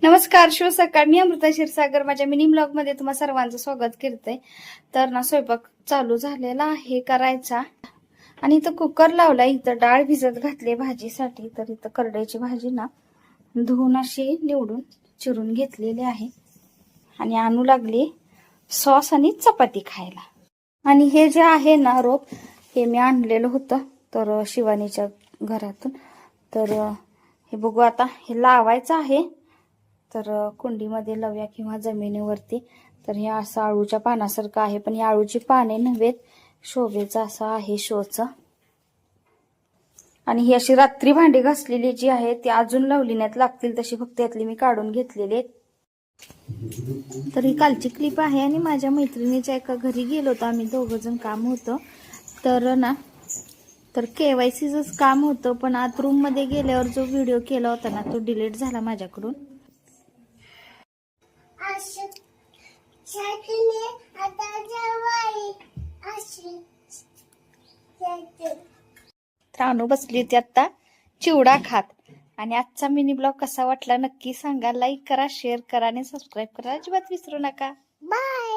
नमस्कार, शुभ सकाळ. मी अमृता क्षीरसागर माझ्या मिनी ब्लॉग मध्ये तुम्हा सर्वांचं स्वागत करते. तर ना स्वयंपाक चालू झालेला आहे करायचा आणि इथं कुकर लावला. इथं डाळ भिजत घातली भाजीसाठी. तर इथं करड्याची भाजी ना धुवून अशी निवडून चिरून घेतलेली आहे आणि आणू लागली सॉस आणि चपाती खायला. आणि हे जे आहे ना रोप, हे मी आणलेलं होतं तर शिवानीच्या घरातून. तर हे बघू आता हे लावायचं आहे. तर कुंडीमध्ये लावूया किंवा जमिनीवरती. तर हे असं आळूच्या पानासारखं आहे, पण ही आळूची पाने नव्हेत, शोभेचं असं आहे शोचं. आणि ही अशी रात्री भांडी घासलेली जी आहे ती अजून लावली नाहीत, लागतील तशी, फक्त यातली मी काढून घेतलेली. तर ही कालची क्लिप आहे आणि माझ्या मैत्रिणीच्या एका घरी गेलो होतो आम्ही, दोघं जण काम होतं. तर KYCच काम होतं, पण आत रूम मध्ये गेल्यावर जो व्हिडिओ केला होता ना तो डिलीट झाला माझ्याकडून. तर अनु बसली होती आता चिवडा खात. आणि आजचा मिनी ब्लॉग कसा वाटला नक्की सांगा. लाईक करा, शेअर करा आणि सबस्क्राईब करा अजिबात विसरू नका. बाय.